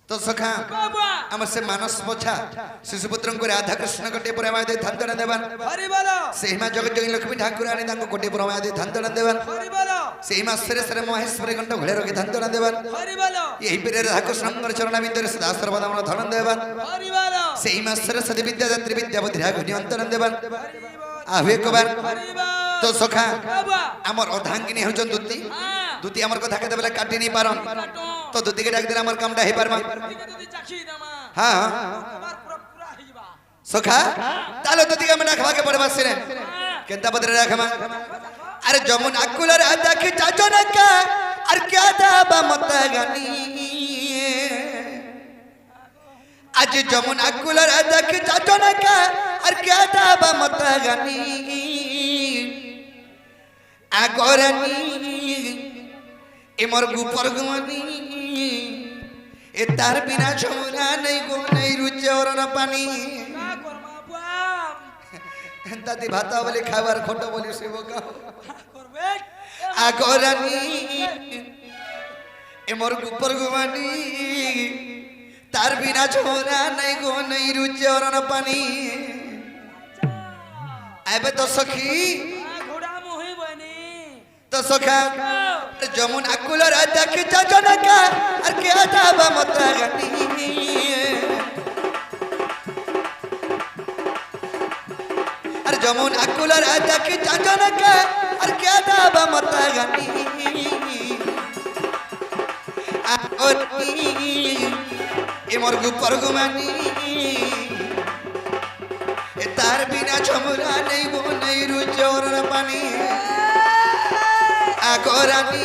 तो सखा आम से मानस पोछा शिशुपुत्र को राधा कृष्ण गोटे पुरमा दे धंतन देवन से हिमा जगत जोगी लक्ष्मी ठाकुर आनी तांको गोटे पुरमा दे धंतन देवन से हिमा सरे सरे महेश्वर घंट घोड़े रोके धंतन देवन यही पेरे राधा कृष्ण चरण बिंदु सदा सर्वदा मन धन देवन से हिमा सरस्वती विद्या दात्री विद्या बुद्धिया घनि अंतरन देवन आवे कबार तो सखा आमर अर्धांगिनी होचन दुती दुती आमर कथा केते बेले काटी नहीं पारन तो दुती के डाक दे आमर कामटा हे पारमा हां सखा तालो दुती का मना खवा के पड़बा सिरे केंता बदरे राखमा अरे जमुना कुलर आदा के चाचन का अर क्या दाबा मत गनी आज जमुना कुलर आदा के चाचन का अर क्या दाबा मत गनी आगोरनी एमर गुपर गुमनी ए तार बिना छोरा नहीं गो नहीं रुचे और न पानी दादी भाता बोले खावार खोटो बोली से वो का आगोरनी एमर गुपर गुमनी तार बिना छोरा नहीं गो नहीं रुचे और न पानी एबे तो सखी तो सखा जमुना कुलर देख चाचन का अर क्या दाबा मत गनी अर जमुना कुलर देख चाचन का अर क्या दाबा मत गनी और ए मोर गुपर गुमानी ए तार बिना छमुरा नहीं वो नहीं रुचोर पानी आगोरानी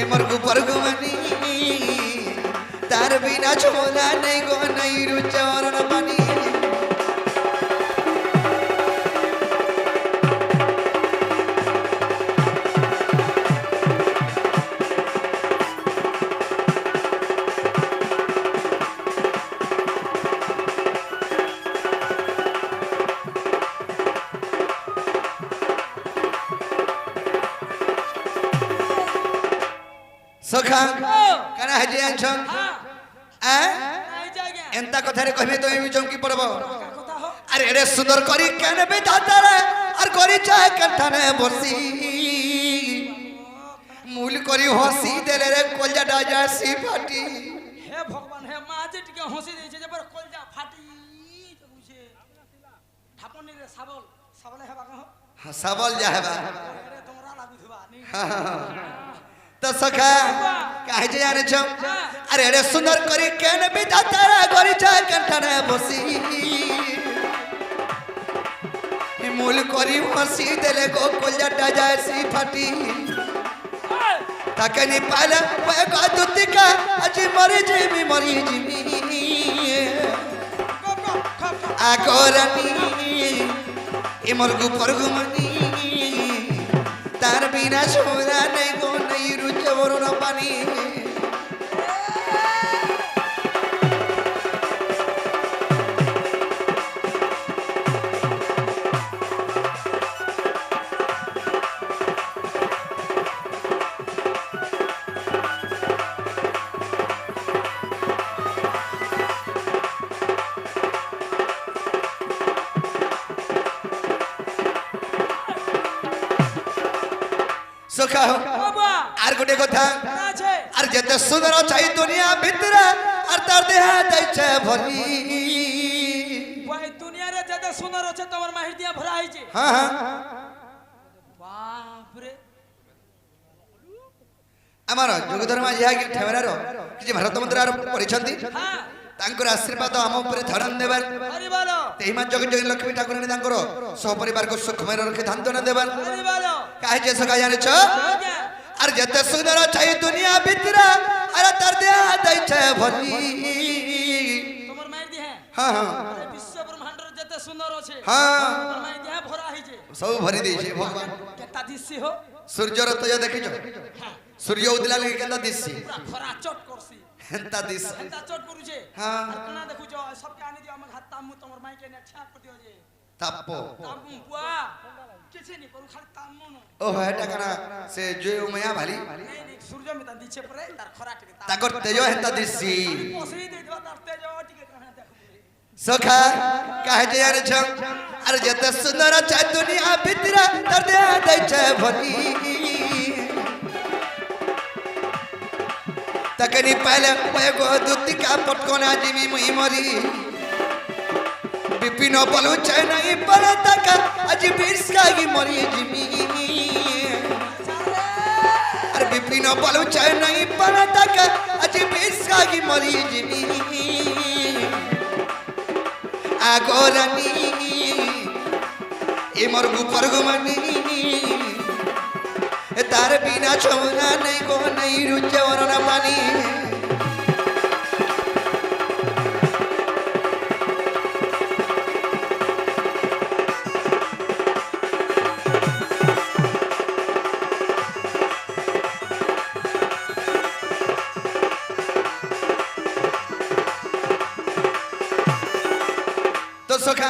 एमर गुपर गुमनी तार बिना छोला नहीं गो नहीं रुचे और न पानी सखा कना है जे अनछन आ एंता कथा रे कहबे तो एमी चमकी पड़बो अरे रे सुंदर करी केने बे दाता रे और करी चाहे कंठने बसी मूल करी हंसी देले रे कोलजा डाजा सी फाटी हे भगवान हे माजे टिके हंसी दे छे जे पर कोलजा फाटी बुझे ठापनी रे साबल साबले हेबा कहो हां साबल जा हेबा रे तोरा लागी थबा नी तो सखा काहे जे जाने छ अरे रे सुंदर करी केने बे दाता रे करी चाहे कंठने बसी मूल करी हंसी देले गो कोलजा डाजा सी फाटी ताके नहीं पाला मैं का दुती का अजी मरी जीवी आगोरानी इमर गुपर गुमनी तार बिना छोरा नहीं गो नहीं रुचे वरुण पानी सखा आर गोटे कथा आर जते सुंदर छै दुनिया भीतर आर तार देह दै छै भरी भाई दुनिया रे जते सुंदर छै तोर माहिर दिया भरा है छै हां हां बाप रे अमर जोगधर मा जिहा के ठेवरारो कि भारत मंत्र परिछंती हां तांकर आशीर्वाद हम ऊपर धरन देवर हरि बोलो तेहिमा जगत जोगी लक्ष्मी ठाकुर ने तांकर सब परिवार को सुखमय रखे धांतन देवर हरि बोलो काहे जे सका जाने छ अर जते सुंदर छै दुनिया भीतर अरे तर दे दै छै भरी तोर माहिर दी है हां हां अरे विश्व ब्रह्मांड रे जते सुंदर छै हां तोर माहिर दी है भरा है छै सब भरी दै छै भगवान केता दिसी हो सूर्य रत जे देखि छ सूर्य उदला लगे केता दिसी पूरा खरा चट करसी हेंता दिस हेंता चट करू छे हां कना देखु छ सब के आनी दियो हम हाथ तामु तोर माई के ने छाप कर दियो जे তাপ তামু বুয়া কিছু নি করু খালি তামু ন ও এটা কানা সে জয় মায়া ভালি নেই নেই সূর্য মিতা দিছে পরে তার খরা টিকে তাকর তেজ হেতা দিছি পসরি দেই দেবা তার তেজ টিকে কানা দেখু সখা কাহে যে আর ছং আর যেতে সুন্দর চাই দুনিয়া ভিতরা তার দে দেছে ভরি তকনি পাইলে গো দুতিকা পটকনা জিমি মুই মরি বিপিন বলু চাই নাই পড়া তাকা আজ বিরসাগি মরি জিমি আর বিপিন বলু চাই নাই পড়া তাকা আজ বিরসাগি মরি জিমি আগরানি এ মোর গুপর গুমানি তার বিনা ছমনা নাই গো নাই রুচে ওরনা পানি তো সখা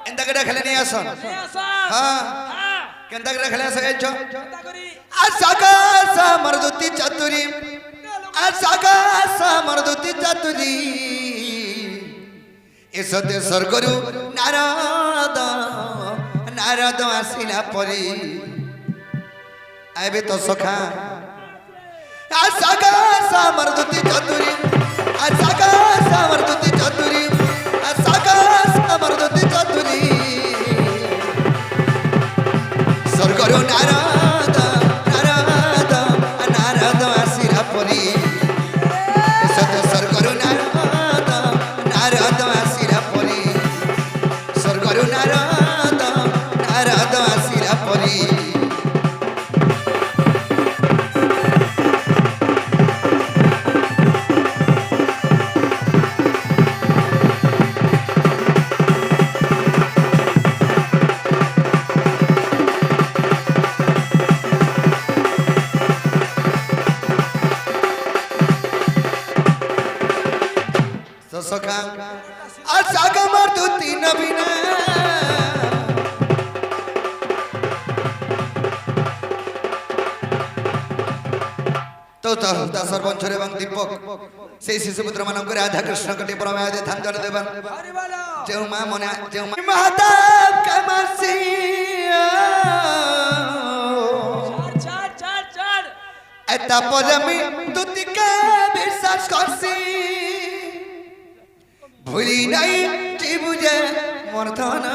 এন্তা করে খেলে নিয়ে আসন হ্যাঁ কেন্তা করে খেলে আসে গেছ চিন্তা করি আসাগাসা মরদুতি চাতুরি আসাগাসা মরদুতি চাতুরি এসতে স্বর্গরু নারদ নারদ আসিলা পরি আইবে তো সখা আসাগাসা মরদুতি চাতুরি আসাগাসা মরদুতি চাতুরি আসাগাসা মরদুতি চাতুরি স্বর্গরু নারদ নারদ নারদ আসিলা পরি সত্য স্বর্গরু নারদ নারদ আসিলা পরি স্বর্গরু নারদ নারদ আসিলা পরি তো সখা আসাগ মরদুতি নবীনা তো তা সর্বঞ্চর এবং দীপক সেই শিশুপুত্র মানকরে রাধা কৃষ্ণ কটি প্রমাদে ধান জল দেবান হরি বলো যে মা মনে যে মাতাব কামাসি চার চার চার এটা পরে আমি দুতিকে বিশ্বাস করছি ভুলি নাই জীবুজে মর্ধন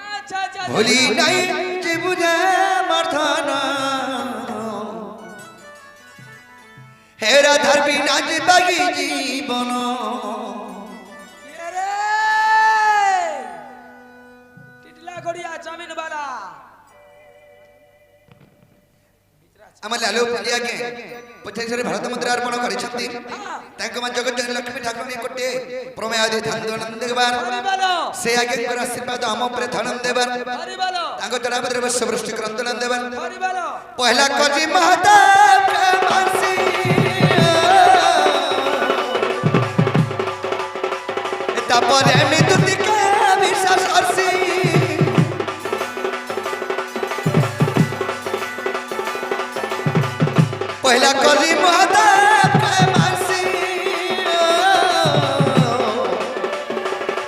আচ্ছা আচ্ছা ভুলি নাই জীবুজে মর্ধন হেরা ধরবি না জীবাগি জীবন রে টিটলা গড়িয়া জমিন বালা আমার লালু পলিয়াকে পচাইসরে ভারত মুদ্রা অর্পণ করেছেন তাଙ୍କ মা জগত লক্ষ্মী ঠাকুর নিকটে প্রমেয়াদি ধান দেবার হরি বলো সে আগে আশীর্বাদ আম উপরে ধনম দেবার হরি বলো ତାଙ୍କ ଜଳାପତରେ ବର୍ଷ ବୃଷ୍ଟି କ୍ରନ୍ଦନ ଦେବା হরি বলো ପହିଲା କଜି ମହାଦେବ ମାସି ତାପରେ ଏମିତି ଟିକେ ବିଶ୍ୱାସ କରସି ପହିଲା କଜି ମହାଦେବ ମାସି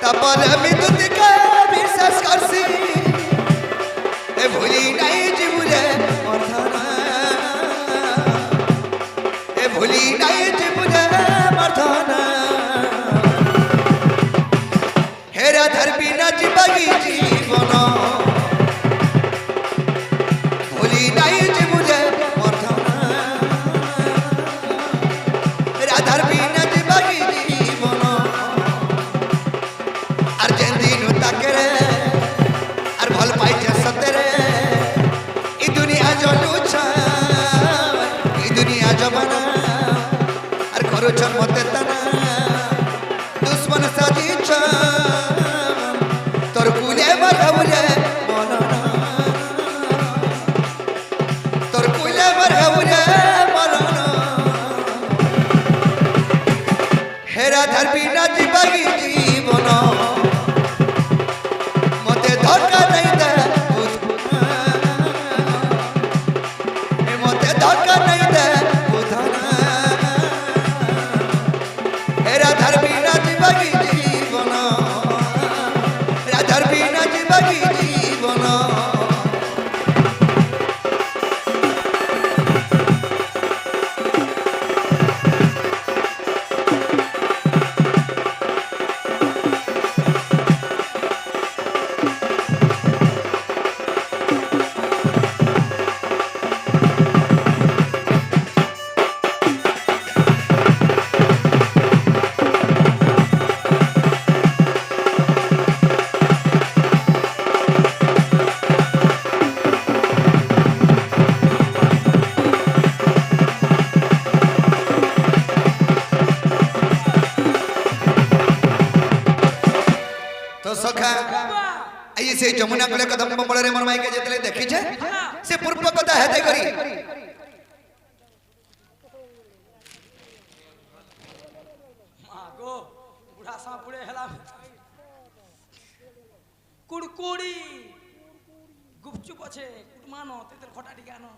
ତାପରେ ଏମିତି ଟିକେ ବିଶ୍ୱାସ କରସି এ ভুলি নাই জীবনে মর্ধনা এ ভুলি নাই জীবনে মর্ধনা হেরা ধরবি না জীবাগি জীবন ভুলি নাই জীবনে মর্ধনা রাধার বিনা জীবাগি জীবন আর যেন দিন তাকে রে আর ভাল পাইছে সতেরে এই দুনিয়া জলুছ এই দুনিয়া জমানা আর করুছ মতে তানা দুশ্মন সাজিছ তোর কুলে বরহবুলে মননা তোর কুলে বরহবুলে মননা হেরা ধরবি না জীবাগি জীবন যমুনা কুলে কদম বমଳରେ মোর মাইকে যেতলে দেখিছে সে পূর্ব কথা হেতে করি মা গো বুড়া সাপুড়ে হেলাম কুড়কুড়ি গুপচুপ আছে কুটমানো তেতের খটা টিকে আনো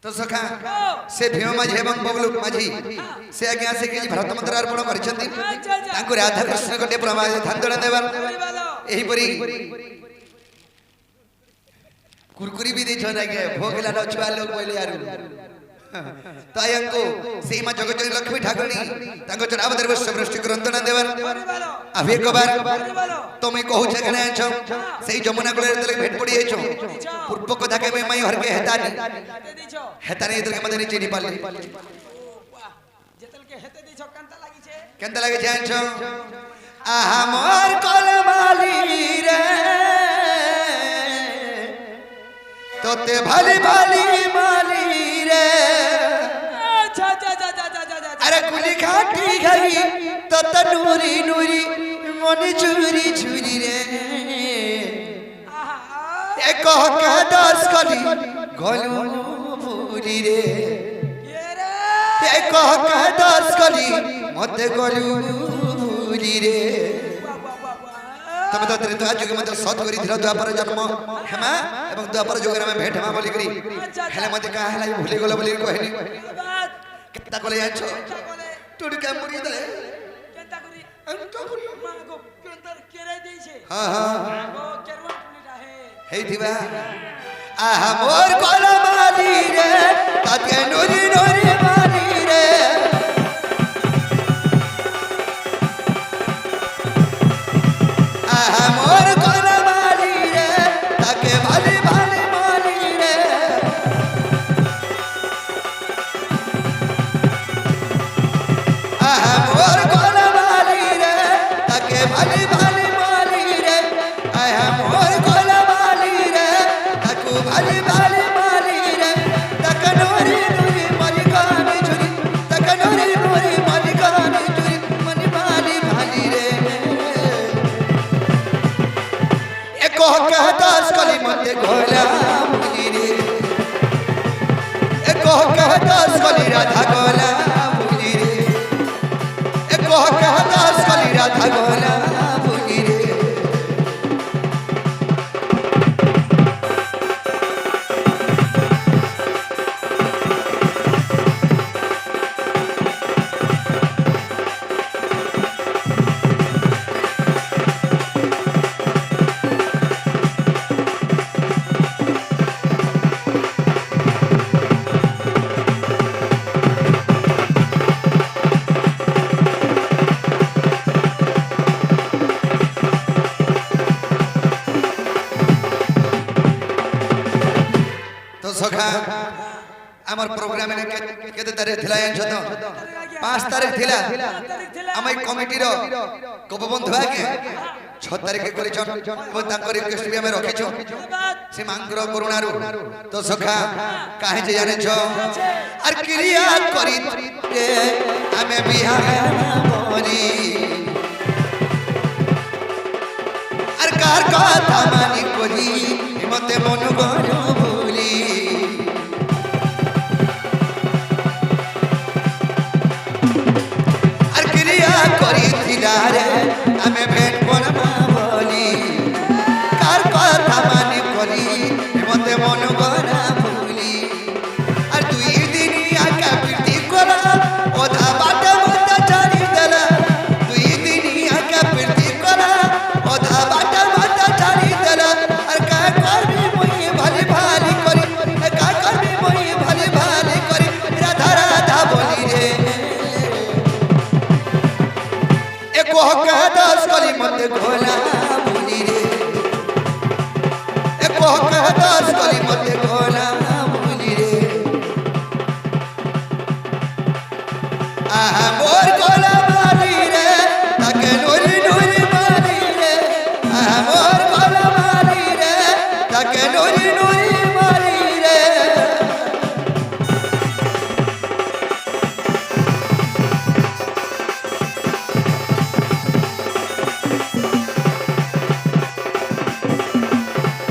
তো সখা সে ভীম মাঝি এবং ববলু মাঝি সে আজ্ঞা আসে কি ভরত মন্ত্র অর্পণ କରିଛନ୍ତି ତାଙ୍କୁ ରାଧା କୃଷ୍ଣ ଗୋଟେ ପ୍ରମାଦ ଧାନ୍ଦଳ ଦେବା ଏହିପରି କୁରକୁରି ବି ଦେଇଛନ୍ ଆଜ୍ଞା ଭୋଗଲା ନଛୁଆ ଲୋକ କହିଲେ ଆରୁ ତ ଆଙ୍କୁ ସେଇ ମା ଜଗତଜନୀ ଲକ୍ଷ୍ମୀ ଠାକୁରାଣୀ ତାଙ୍କ ଚରଣାବତାର ବର୍ଷ ବୃଷ୍ଟି କରନ୍ତନା ଦେବାର ଆଭି একবার তুমি কହୁଛ কেন আছ সেই যমুনা কুলে তেলে ভেট পড়ি আছ পূর্ব কথা কেবে মাই হরকে হেতানি হেতানি এতকে মতে নিচে নি পারলি যেতলকে হেতে দিছ কান্তা লাগিছে কেনতা লাগে জানছ আহা মোর কলমালি রে তোতে ভালি ভালি মালি রে আচ্ছা যা যা যা যা যা আরে কুলি খাটি খাই তত নুরি নুরি মনি চুরি চুরি রে এক হকা দশ কলি গলু পুরি রে এক হকা দশ কলি মতে গলু পুরি রে তবে তো ত্রেতা যুগে মতে সৎ করি ধীর দ্বাপর জন্ম হেমা এবং দ্বাপর যুগে আমি ভেট হেমা বলি করি হেলে মতে কা হেলা ভুলি গল বলি কহিনি কেতা কলে আছ টুডকা মুড়ি দে কেনতা করি কেনতা করি মা গো কেনতার কেরে দিছে হ্যাঁ হ্যাঁ গো কেরওয়া টুনিটা হে হেইথিবা আহা মোর কলমালি রে তাতে নুরি নুরি মালি রে আহা মোর কলমালি রে তাকে ভালি ভালি মালি রে আহা মোর কলমালি রে তাকে ভালি ভালি মালি রে আহা মোর কলমালি রে তাকু ভালি ভালি মালি রে তাক নুরি নুরি মালিকানি চুরি তাক নুরি নুরি মালিকানি চুরি মনি ভালি ভালি রে এক হকা দশ কলি মতে গোলা মুলি রে এক হকা দশ কলি রাধা গোলা মুলি রে এক হকা দশ কলি রাধা গোলা মুলি রে তো সখা আমার প্রোগ্রামে কেতে তারিখ থিলা জানছ তো 5 তারিখ থিলা আমি কমিটির গোপবন্ধু আগে 6 তারিখে করিছন এবং তাঙ্কর রিকোয়েস্ট বি আমি রখিছ সে মাঙ্গর করুণারু তো সখা কাহে যে জানেছ আর ক্রিয়া করি আমি বিহা করি আর কার কথা মানি করি মতে মন গণ ভুলি আর ক্রিয়া করি থিলারে আমি ভেট পড়মা বলি কার কথা মানি করি মতে মন গণ ভুলি আর দুই দিন আকা পিটি করা ওধা বাটা মতে ছাড়ি দেলা দুই দিন আকা পিটি করা ওধা বাটা মতে ছাড়ি দেলা আর কা করবি মই ভালি ভালি করি কা করবি মই ভালি ভালি করি রাধা রাধা বলি রে এক হকা দশ কলি মতে গোলা বলি রে এক হকা দশ কলি মতে